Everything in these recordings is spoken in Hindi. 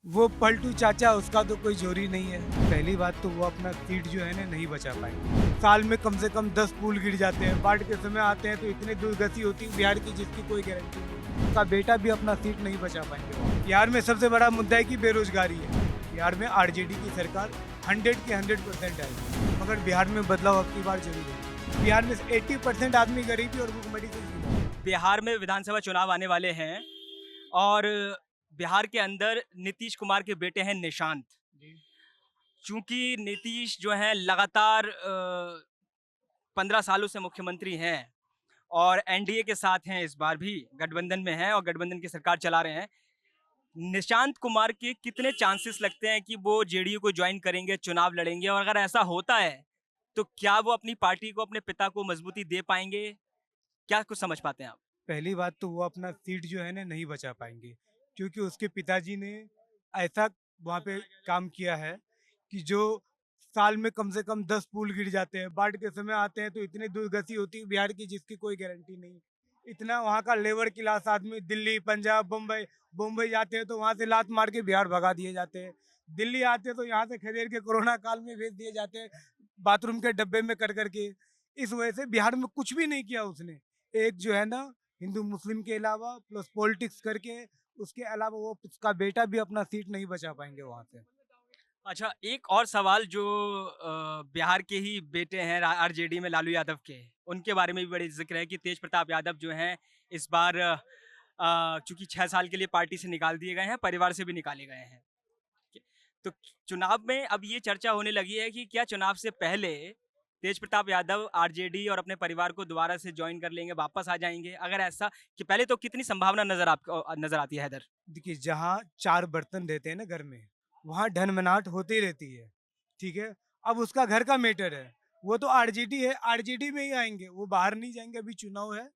वो पलटू चाचा उसका तो कोई जोरी नहीं है। पहली बात तो वो अपना सीट जो है ना नहीं बचा पाएंगे। साल में कम से कम 10 पुल गिर जाते हैं, बाढ़ के समय आते हैं तो इतनी दुर्गति होती है बिहार की जिसकी कोई गारंटी नहीं। उसका बेटा भी अपना सीट नहीं बचा पाएंगे वहाँ। बिहार में सबसे बड़ा मुद्दा है कि बेरोजगारी है। बिहार में आरजेडी की सरकार 100 के 100% आएगी, मगर बिहार में बदलाव अब की बार जरूर होगा। बिहार में 80% आदमी गरीबी और भूखमरी से जी रहा है। बिहार में विधानसभा चुनाव आने वाले हैं और बिहार के अंदर नीतीश कुमार के बेटे हैं निशांत। जी। चूंकि नीतीश जो हैं लगातार 15 सालों से मुख्यमंत्री हैं और एनडीए के साथ हैं, इस बार भी गठबंधन में हैं और गठबंधन की सरकार चला रहे हैं। निशांत कुमार के कितने चांसेस लगते हैं कि वो जेडीयू को ज्वाइन करेंगे, चुनाव लड़ेंगे? और अगर ऐसा होता है तो क्या वो अपनी पार्टी को, अपने पिता को मजबूती दे पाएंगे? क्या कुछ समझ पाते हैं आप? पहली बात तो वो अपना सीट जो है ना नहीं बचा पाएंगे, क्योंकि उसके पिताजी ने ऐसा वहाँ पे काम किया है कि जो साल में कम से कम 10 पुल गिर जाते हैं, बाढ़ के समय आते हैं तो इतनी दुर्गति होती है बिहार की जिसकी कोई गारंटी नहीं। इतना वहाँ का लेबर क्लास आदमी दिल्ली, पंजाब, बम्बई बम्बई जाते हैं तो वहाँ से लात मार के बिहार भगा दिए जाते हैं। दिल्ली आते हैं तो यहाँ से खदेड़ के कोरोना काल में भेज दिए जाते हैं, बाथरूम के डब्बे में कर करके। इस वजह से बिहार में कुछ भी नहीं किया उसने। एक जो है ना, हिंदू मुस्लिम के अलावा प्लस पॉलिटिक्स करके, उसके अलावा वो उसका बेटा भी अपना सीट नहीं बचा पाएंगे वहाँ से। अच्छा, एक और सवाल जो बिहार के ही बेटे हैं आरजेडी में लालू यादव के, उनके बारे में भी बड़ी ज़िक्र है कि तेज प्रताप यादव जो हैं इस बार चूँकि 6 साल के लिए पार्टी से निकाल दिए गए हैं, परिवार से भी निकाले गए हैं। तो चुनाव में अब ये चर्चा होने लगी है कि क्या चुनाव से पहले तेज प्रताप यादव आरजेडी और अपने परिवार को दोबारा से जॉइन कर लेंगे, वापस आ जाएँगे? अगर ऐसा कि पहले तो कितनी संभावना नज़र आती है इधर? देखिए, जहाँ 4 बर्तन रहते हैं ना घर में, वहाँ ढनमनाहट होती रहती है, ठीक है? अब उसका घर का मैटर है, वो तो आरजेडी है, आरजेडी में ही आएँगे, वो बाहर नहीं जाएँगे, अभी चुनाव है।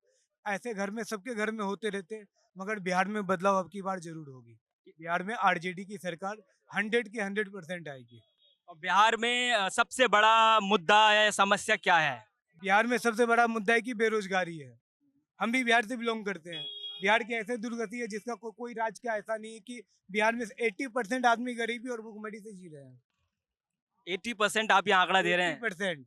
ऐसे घर में सबके घर में होते रहते हैं, मगर बिहार में बदलाव अब की बार ज़रूर होगी। बिहार में आरजेडी की सरकार 100 की 100% आएगी। और बिहार में सबसे बड़ा मुद्दा या समस्या क्या है? बिहार में सबसे बड़ा मुद्दा है कि बेरोज़गारी है। हम भी बिहार से बिलोंग करते हैं। बिहार की ऐसे दुर्गति है जिसका कोई राज्य का ऐसा नहीं है कि बिहार में 80% आदमी गरीबी और भूखमरी से जी रहे हैं। 80% आप ये आंकड़ा दे रहे हैं। 80%,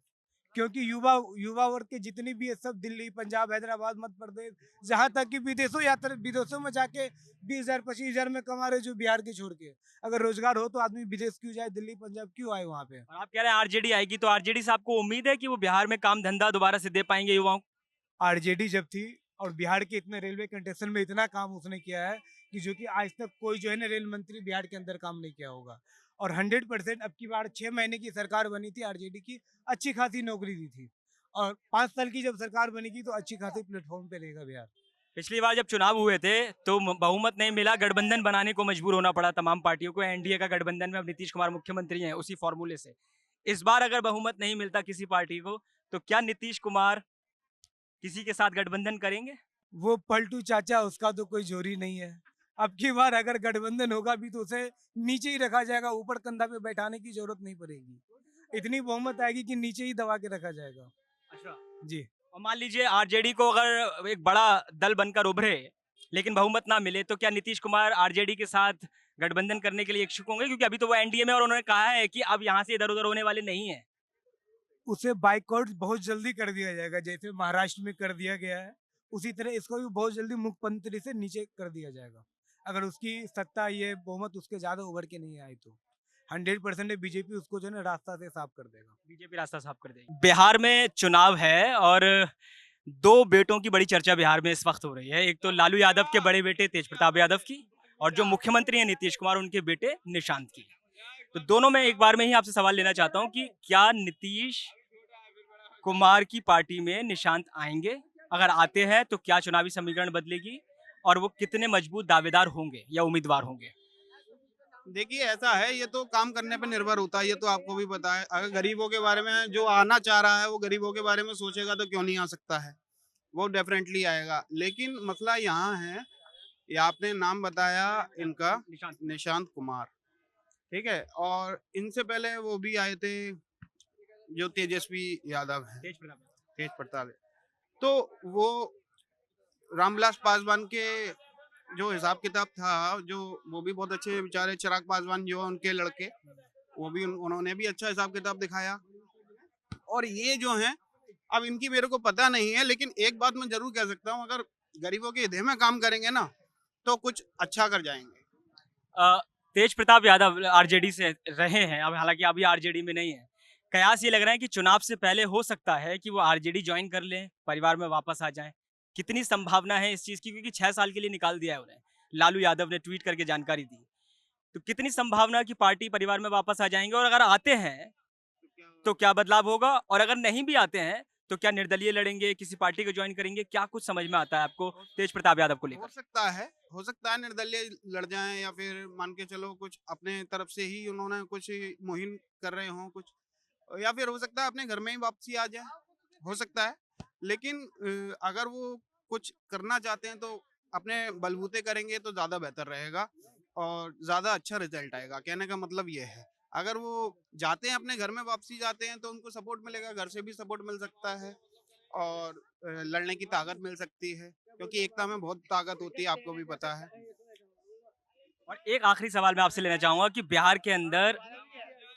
क्योंकि युवा युवा वर्ग के जितनी भी है सब दिल्ली, पंजाब, हैदराबाद, मध्य प्रदेश, जहाँ तक कि विदेशों में जाके 20,000 25,000 में कमा रहे जो बिहार के छोड़ के। अगर रोजगार हो तो आदमी विदेश क्यों जाए, दिल्ली, पंजाब क्यों आए वहाँ पे? और आप कह रहे हैं आरजेडी आएगी, तो आरजेडी से आपको उम्मीद है कि वो बिहार में काम धंधा दोबारा से दे पाएँगे युवाओं को? आरजेडी जब थी और बिहार के इतने रेलवे कंस्ट्रक्शन में इतना काम उसने किया है कि जो कि आज तक कोई जो है ना रेल मंत्री बिहार के अंदर काम नहीं किया होगा। और 100% अब की बार 6 महीने की सरकार बनी थी आरजेडी की, अच्छी खासी नौकरी दी थी। और 5 साल की जब सरकार बनेगी तो अच्छी खासी प्लेटफॉर्म पे रहेगा बिहार। पिछली बार जब चुनाव हुए थे, तो बहुमत नहीं मिला, गठबंधन बनाने को मजबूर होना पड़ा तमाम पार्टियों को। एनडीए का गठबंधन में अब नीतीश कुमार मुख्यमंत्री हैं, उसी फॉर्मूले से। इस बार अगर बहुमत नहीं मिलता किसी पार्टी को, तो क्या नीतीश कुमार किसी के साथ गठबंधन करेंगे? वो पलटू चाचा उसका तो कोई जोरी नहीं है। अब की बार अगर गठबंधन होगा भी तो उसे नीचे ही रखा जाएगा, ऊपर कंधा पे बैठाने की जरूरत नहीं पड़ेगी। इतनी बहुमत आएगी कि नीचे ही दबा के रखा जाएगा। अच्छा। जी। और मान लीजिए आरजेडी को अगर एक बड़ा दल बनकर उभरे, लेकिन बहुमत ना मिले, तो क्या नीतीश कुमार आरजेडी के साथ गठबंधन करने के लिए इच्छुक होंगे? क्योंकि अभी तो वो एनडीए में और उन्होंने कहा है कि अब यहाँ से इधर-उधर होने वाले नहीं हैं। उसे बाइकआउट बहुत जल्दी कर दिया जाएगा, जैसे महाराष्ट्र में कर दिया गया है, उसी तरह इसको भी बहुत जल्दी मुख्यमंत्री से नीचे कर दिया जाएगा। अगर उसकी सत्ता ये बहुमत उसके ज़्यादा उभर के नहीं आई तो। 100% बीजेपी उसको जो है ना रास्ता से साफ कर देगा। बीजेपी रास्ता साफ कर देगी। बिहार में चुनाव है और 2 बेटों की बड़ी चर्चा बिहार में इस वक़्त हो रही है। एक तो लालू यादव के बड़े बेटे तेजप्रताप यादव की, और जो मुख्यमंत्री हैं नीतीश कुमार, उनके बेटे निशांत की। तो दोनों में एक बार में ही आपसे सवाल लेना चाहता हूँ कि क्या नीतीश कुमार की पार्टी में निशांत आएँगे? अगर आते हैं तो क्या चुनावी समीकरण बदलेगी? और वो कितने मजबूत दावेदार होंगे या उम्मीदवार होंगे? देखिए ऐसा है, ये तो काम करने पे निर्भर होता है, ये तो आपको भी पता है। अगर गरीबों के बारे में जो आना चाह रहा है वो गरीबों के बारे में सोचेगा तो क्यों नहीं आ सकता है, वो डेफिनेटली आएगा। लेकिन मसला यहाँ है, ये आपने नाम बताया इनका, निशांत। निशांत कुमार, ठीक है? और इनसे पहले वो भी आए थे जो तेजस्वी यादव हैं, तेजप्रताप। तेज प्रताप। तो वो रामविलास पासवान के जो हिसाब किताब था, जो वो भी बहुत अच्छे बेचारे चिराग पासवान जो हैं उनके लड़के, वो भी उन्होंने भी अच्छा हिसाब किताब दिखाया। और ये जो हैं, अब इनकी मेरे को पता नहीं है, लेकिन एक बात मैं ज़रूर कह सकता हूँ, अगर गरीबों के हित में काम करेंगे ना, तो कुछ अच्छा कर जाएँगे। अ, तेज प्रताप यादव आरजेडी से रहे हैं, अब हालांकि अभी आरजेडी में नहीं है। कयास ये लग रहा है कि चुनाव से पहले हो सकता है कि वो आरजेडी ज्वाइन कर लें, परिवार में वापस आ जाएं। कितनी संभावना है इस चीज की, क्योंकि 6 साल के लिए निकाल दिया है उन्हें। लालू यादव ने ट्वीट करके जानकारी दी। तो कितनी संभावना है कि पार्टी परिवार में वापस आ जाएंगे, और अगर आते हैं तो क्या बदलाव होगा, और अगर नहीं भी आते हैं तो क्या निर्दलीय लड़ेंगे, किसी पार्टी को ज्वाइन करेंगे? क्या कुछ समझ में आता है आपको तेज प्रताप यादव को हो लेकर? सकता है, हो सकता है निर्दलीय लड़ जाएँ, या फिर मान के चलो कुछ अपने तरफ से ही उन्होंने कुछ मुहिम कर रहे हों कुछ, या फिर हो सकता है अपने घर में ही वापसी आ जाए, हो सकता है। लेकिन अगर वो कुछ करना चाहते हैं तो अपने बलबूते करेंगे तो ज़्यादा बेहतर रहेगा और ज़्यादा अच्छा रिज़ल्ट आएगा। कहने का मतलब ये है, अगर वो जाते हैं अपने घर में वापसी जाते हैं तो उनको सपोर्ट मिलेगा, घर से भी सपोर्ट मिल सकता है और लड़ने की ताकत मिल सकती है, क्योंकि एकता में बहुत ताकत होती है, आपको भी पता है। और एक आखिरी सवाल मैं आपसे लेना चाहूंगा कि बिहार के अंदर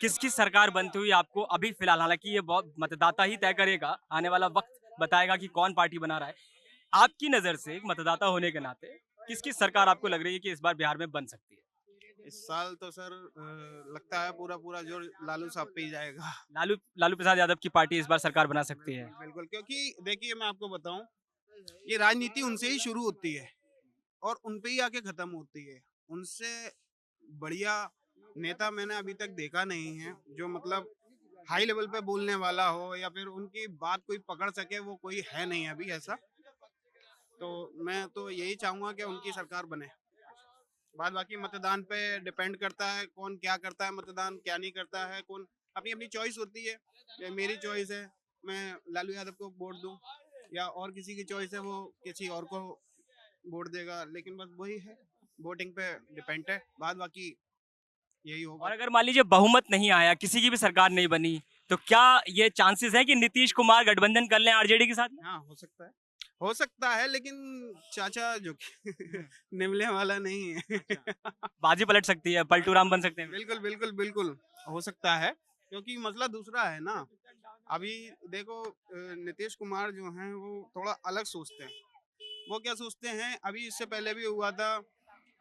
किसकी सरकार बनती हुई आपको अभी फिलहाल, हालांकि ये बहुत मतदाता ही तय करेगा, आने वाला वक्त बताएगा कि कौन पार्टी बना रहा है, आपकी नजर से एक मतदाता होने के नाते किसकी सरकार आपको लग रही है कि इस बार बिहार में बन सकती है? इस साल तो सर लगता है पूरा पूरा जोर लालू साहब पे ही जाएगा। लालू लालू प्रसाद यादव की पार्टी इस बार सरकार बना सकती है। बिल्कुल, बिल्कुल, क्योंकि देखिए मैं आपको बताऊँ, ये राजनीति उनसे ही शुरू होती है और उन पे ही आके खत्म होती है। उनसे बढ़िया नेता मैंने अभी तक देखा नहीं है, जो मतलब हाई लेवल पे बोलने वाला हो या फिर उनकी बात कोई पकड़ सके, वो कोई है नहीं अभी ऐसा। तो मैं तो यही चाहूँगा कि उनकी सरकार बने। बाद बाकी मतदान पे डिपेंड करता है, कौन क्या करता है, मतदान क्या नहीं करता है, कौन अपनी-अपनी चॉइस होती है। ये मेरी चॉइस है, मैं लालू यादव को वोट दूँ, या और किसी की चॉइस है वो किसी और को वोट देगा, लेकिन बस वही है, वोटिंग पे डिपेंड है, बाद बाकी यही और होगा। अगर मान लीजिए बहुमत नहीं आया, किसी की भी सरकार नहीं बनी, तो क्या ये चांसेस है कि नीतीश कुमार गठबंधन कर लें आरजेडी के साथ में? हाँ, हो सकता है, लेकिन चाचा जो कि निभने वाला नहीं है। बाजी पलट सकती है, पलटू राम बन सकते हैं। बिल्कुल, बिल्कुल, बिल्कुल, हो सकता है, क्योंकि मसला दूसरा है ना। अभी देखो नीतीश कुमार जो हैं वो थोड़ा अलग सोचते हैं। वो क्या सोचते हैं, अभी इससे पहले भी हुआ था,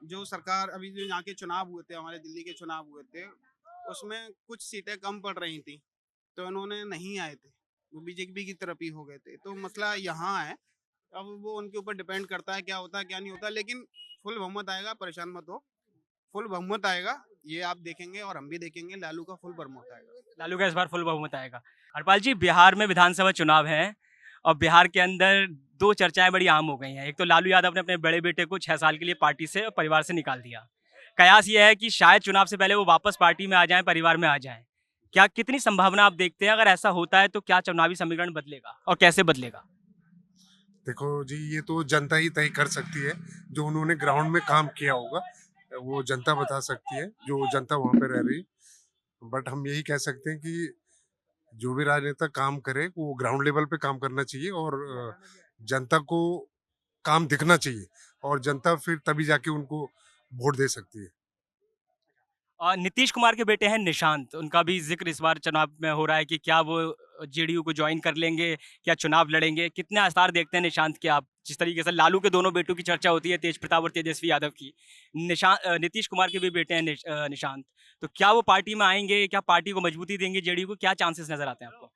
जो सरकार अभी जो यहाँ के चुनाव हुए थे, हमारे दिल्ली के चुनाव हुए थे, उसमें कुछ सीटें कम पड़ रही थी, तो इन्होंने नहीं आए थे, वो बीजेपी की तरफ ही हो गए थे। तो मसला यहाँ है, अब वो उनके ऊपर डिपेंड करता है क्या होता है, क्या नहीं होता, लेकिन फुल बहुमत आएगा, परेशान मत हो, फुल बहुमत आएगा, ये आप देखेंगे और हम भी देखेंगे, लालू का फुल बहुमत आएगा। लालू का इस बार फुल बहुमत आएगा। हरपाल जी, बिहार में विधानसभा चुनाव है और बिहार के अंदर दो चर्चाएं बड़ी आम हो गई हैं। एक तो लालू यादव ने अपने बड़े बेटे को 6 साल के लिए पार्टी से और परिवार से निकाल दिया। कयास ये है कि शायद चुनाव से पहले वो वापस पार्टी में आ जाएं, परिवार में आ जाएं। क्या कितनी संभावना आप देखते हैं, अगर ऐसा होता है तो क्या चुनावी समीकरण बदलेगा और कैसे बदलेगा? देखो जी, ये तो जनता ही तय कर सकती है। जो उन्होंने ग्राउंड में काम किया होगा वो जनता बता सकती है, जो जनता वहाँ पे रह रही है। बट हम यही कह सकते हैं कि जो भी राजनेता काम करे वो ग्राउंड लेवल पे काम करना चाहिए और जनता को काम दिखना चाहिए और जनता फिर तभी जाके उनको वोट दे सकती है। नीतीश कुमार के बेटे हैं निशांत, उनका भी जिक्र इस बार चुनाव में हो रहा है कि क्या वो जेडीयू को ज्वाइन कर लेंगे, क्या चुनाव लड़ेंगे? कितने आसार देखते हैं निशांत के आप? जिस तरीके से लालू के दोनों बेटों की चर्चा होती है, तेज प्रताप और तेजस्वी यादव की, नीतीश कुमार के भी बेटे हैं निशांत। तो क्या वो पार्टी में आएंगे? क्या पार्टी को मजबूती देंगे जेडीयू को? क्या चांसेस नजर आते हैं आपको?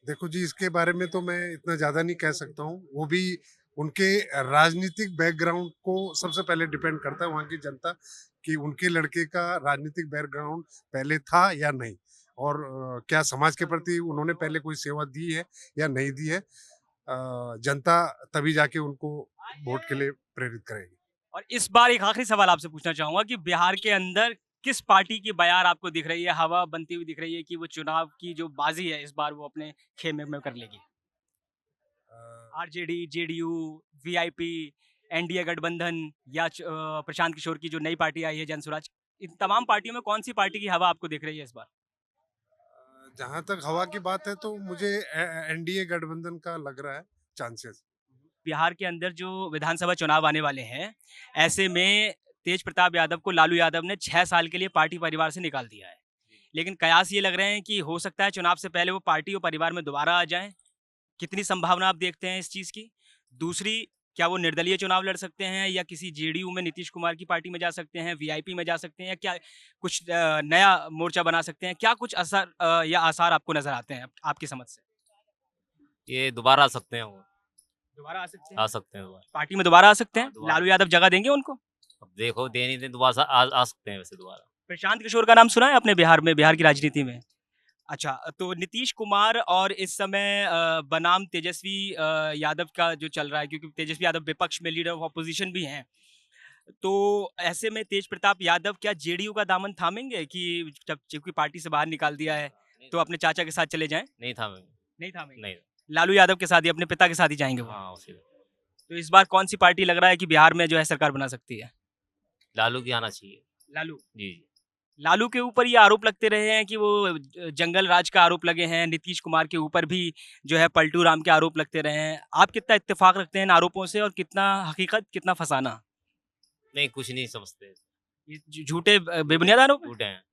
देखो जी, इसके बारे में तो मैं इतना ज़्यादा नहीं कह सकता हूँ। वो भी उनके राजनीतिक बैकग्राउंड को सबसे पहले डिपेंड करता है, वहाँ की जनता, कि उनके लड़के का राजनीतिक बैकग्राउंड पहले था या नहीं, और क्या समाज के प्रति उन्होंने पहले कोई सेवा दी है या नहीं दी है। जनता तभी जाके उनको वोट के लिए प्रेरित करेगी। और इस बार एक आखिरी सवाल आपसे पूछना चाहूंगा कि बिहार के अंदर किस पार्टी की बयार आपको दिख रही है, हवा बनती हुई दिख रही है कि वो चुनाव की जो बाजी है इस बार वो अपने खेमे में कर लेगी? अ, आरजेडी, जेडीयू, वीआईपी, एनडीए गठबंधन या प्रशांत किशोर की जो नई पार्टी आई है जनसुराज, इन तमाम पार्टियों में कौन सी पार्टी की हवा आपको दिख रही है इस बार? जहाँ तक हवा की बात है तो मुझे एनडीए गठबंधन का लग रहा है चांसेस। बिहार के अंदर जो विधानसभा चुनाव आने वाले हैं, ऐसे में तेज प्रताप यादव को लालू यादव ने 6 साल के लिए पार्टी परिवार से निकाल दिया है। लेकिन कयास ये लग रहे हैं कि हो सकता है चुनाव से पहले वो पार्टी और परिवार में दोबारा आ जाएँ। कितनी संभावना आप देखते हैं इस चीज़ की? दूसरी, क्या वो निर्दलीय चुनाव लड़ सकते हैं या किसी जेडीयू में नीतीश कुमार की पार्टी में जा सकते हैं, वीआईपी में जा सकते हैं या क्या कुछ नया मोर्चा बना सकते हैं? क्या कुछ असर या आसार आपको नज़र आते हैं आपकी समझ से? ये दोबारा आ सकते हैं वो, दोबारा आ सकते आ हैं? सकते हैं दोबारा। पार्टी में दोबारा आ सकते हाँ, हैं? दोबारा। लालू यादव जगह देंगे उनको? अब देखो दे नहीं दे दोबारा आ सकते हैं वैसे दोबारा। प्रशांत किशोर का नाम सुना है आपने बिहार में, बिहार की राजनीति में? अच्छा, तो नीतीश कुमार और इस समय बनाम तेजस्वी यादव का जो चल रहा है, क्योंकि तेजस्वी यादव विपक्ष में लीडर ऑफ ऑपोजिशन भी हैं। तो ऐसे में तेज प्रताप यादव क्या जेडीयू का दामन थामेंगे कि जब चूंकि पार्टी से बाहर निकाल दिया है तो अपने चाचा के साथ चले जाएं? नहीं था मैं, नहीं थामेंगे? नहीं। लालू यादव के साथ ही, अपने पिता के साथ ही जाएंगे वो? हाँ उसी में। तो इस बार कौन सी पार्टी लग रहा है कि बिहार में जो है सरकार बना सकती है? लालू की आना चाहिए। लालू? जी जी। लालू के ऊपर ये आरोप लगते रहे हैं कि वो जंगल राज का आरोप लगे हैं, नीतीश कुमार के ऊपर भी जो है पलटू राम के आरोप लगते रहे हैं। आप कितना इत्तेफाक रखते हैं इन आरोपों से और कितना हकीकत, कितना फसाना? नहीं कुछ नहीं समझते, ये झूठे बेबुनियाद आरोप हैं? झूठे हैं।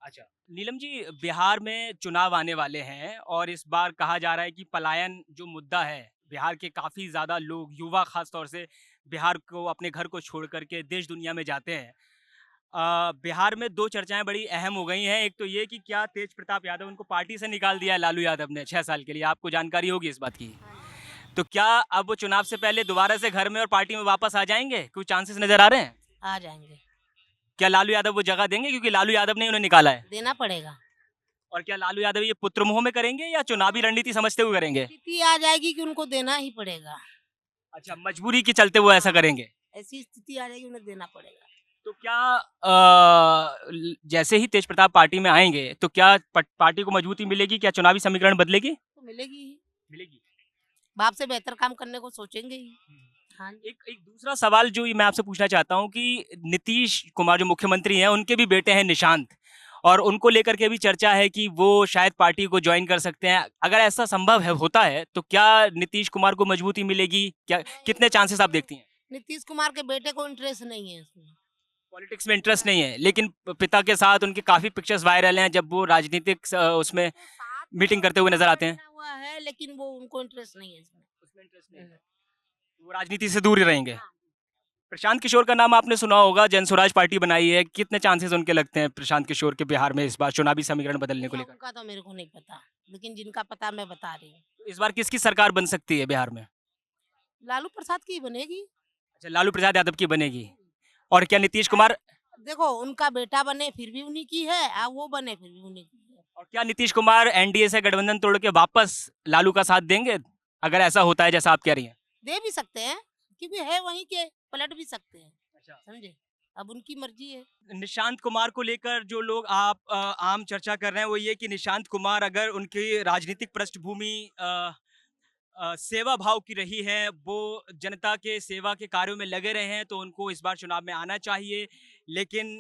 अच्छा, नीलम जी, बिहार में चुनाव आने वाले हैं और इस बार कहा जा रहा है कि पलायन जो मुद्दा है, बिहार के काफ़ी ज़्यादा लोग, युवा खास तौर से बिहार को, अपने घर को छोड़ कर के देश दुनिया में जाते हैं। बिहार में 2 चर्चाएँ बड़ी अहम हो गई हैं। एक तो ये कि क्या तेज प्रताप यादव, उनको पार्टी से निकाल दिया है लालू यादव ने 6 साल के लिए, आपको जानकारी होगी इस बात की। तो क्या अब वो चुनाव से पहले दोबारा से घर में और पार्टी में वापस आ जाएँगे? कुछ चांसेस नज़र आ रहे हैं? आ जाएंगे। क्या लालू यादव वो जगह देंगे, क्योंकि लालू यादव ने उन्हें निकाला है? देना पड़ेगा। और क्या लालू यादव ये पुत्र मोह में करेंगे या चुनावी रणनीति समझते हुए करेंगे? स्थिति आ जाएगी कि उनको देना ही पड़ेगा। अच्छा, मजबूरी के चलते वो ऐसा करेंगे। ऐसी स्थिति आ जाएगी, उन्हें देना पड़ेगा। तो क्या जैसे ही तेज प्रताप पार्टी में आएंगे तो क्या पार्टी को मजबूती मिलेगी? क्या चुनावी समीकरण बदलेगी? तो मिलेगी ही। मिलेगी। बाप से बेहतर काम करने को सोचेंगे ही। हाँ जी। एक दूसरा सवाल जो मैं आपसे पूछना चाहता हूँ कि नीतीश कुमार जो मुख्यमंत्री हैं, उनके भी बेटे हैं निशांत, और उनको लेकर के भी चर्चा है कि वो शायद पार्टी को ज्वाइन कर सकते हैं। अगर ऐसा संभव है, होता है, तो क्या नीतीश कुमार को मजबूती मिलेगी? क्या कितने चांसेस आप देखती हैं? नीतीश कुमार के बेटे को इंटरेस्ट नहीं है इसमें। पॉलिटिक्स में इंटरेस्ट नहीं है, लेकिन पिता के साथ उनके काफी पिक्चर्स वायरल हैं जब वो राजनीतिक उसमें मीटिंग करते हुए नजर आते हैं। बना हुआ है, लेकिन वो उनको इंटरेस्ट नहीं है इसमें। उसमें इंटरेस्ट नहीं है, वो राजनीति से दूर ही रहेंगे। प्रशांत किशोर का नाम आपने सुना होगा, जन स्वराज पार्टी बनाई है। कितने चांसेस उनके लगते हैं प्रशांत किशोर के बिहार में इस बार चुनावी समीकरण बदलने को लेकर? उनका तो मेरे को नहीं पता, लेकिन जिनका पता मैं बता रही हूँ। इस बार किसकी सरकार बन सकती है बिहार में? लालू प्रसाद की बनेगी। अच्छा, लालू प्रसाद यादव की बनेगी। और क्या नीतीश कुमार, देखो, उनका बेटा बने फिर भी उन्हीं की है, और वो बने फिर भी उन्हीं की है। और क्या नीतीश कुमार एनडीए से गठबंधन तोड़ के वापस लालू का साथ देंगे, अगर ऐसा होता है जैसा आप कह रही हैं? दे भी सकते हैं, क्योंकि है वहीं के, पलट भी सकते हैं। अच्छा, समझे? अब उनकी मर्जी है। निशांत कुमार को लेकर जो लोग आम चर्चा कर रहे हैं वो ये कि निशांत कुमार, अगर उनकी राजनीतिक पृष्ठभूमि सेवा भाव की रही है, वो जनता के सेवा के कार्यों में लगे रहे हैं, तो उनको इस बार चुनाव में आना चाहिए। लेकिन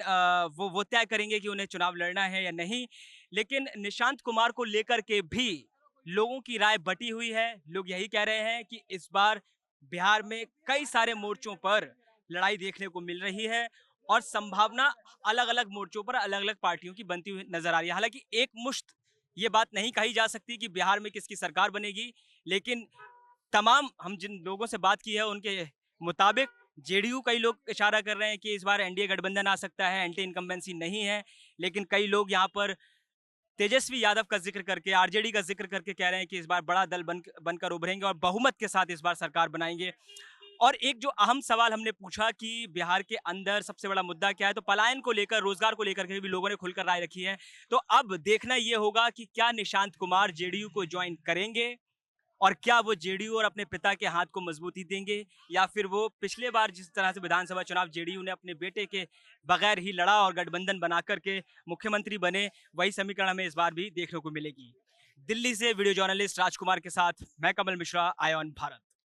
वो तय करेंगे कि उन्हें चुनाव लड़ना है या नहीं। लेकिन निशांत कुमार को लेकर के भी लोगों की राय बटी हुई है। लोग यही कह रहे हैं कि इस बार बिहार में कई सारे मोर्चों पर लड़ाई देखने को मिल रही है और संभावना अलग अलग मोर्चों पर अलग अलग पार्टियों की बनती हुई नजर आ रही है। हालांकि एक मुश्त ये बात नहीं कही जा सकती कि बिहार में किसकी सरकार बनेगी, लेकिन तमाम हम जिन लोगों से बात की है उनके मुताबिक जेडीयू, कई लोग इशारा कर रहे हैं कि इस बार एनडीए गठबंधन आ सकता है, एंटी इनकम्बेंसी नहीं है। लेकिन कई लोग यहाँ पर तेजस्वी यादव का जिक्र करके, आरजेडी का जिक्र करके कह रहे हैं कि इस बार बड़ा दल बनकर उभरेंगे और बहुमत के साथ इस बार सरकार बनाएंगे। और एक जो अहम सवाल हमने पूछा कि बिहार के अंदर सबसे बड़ा मुद्दा क्या है, तो पलायन को लेकर, रोजगार को लेकर के भी लोगों ने खुलकर राय रखी है। तो अब देखना ये होगा कि क्या निशांत कुमार जेडीयू को ज्वाइन करेंगे और क्या वो जेडीयू और अपने पिता के हाथ को मजबूती देंगे, या फिर वो पिछले बार जिस तरह से विधानसभा चुनाव जेडीयू ने अपने बेटे के बगैर ही लड़ा और गठबंधन बना करके मुख्यमंत्री बने, वही समीकरण हमें इस बार भी देखने को मिलेगी। दिल्ली से वीडियो जर्नलिस्ट राजकुमार के साथ मैं कमल मिश्रा, आय ऑन भारत।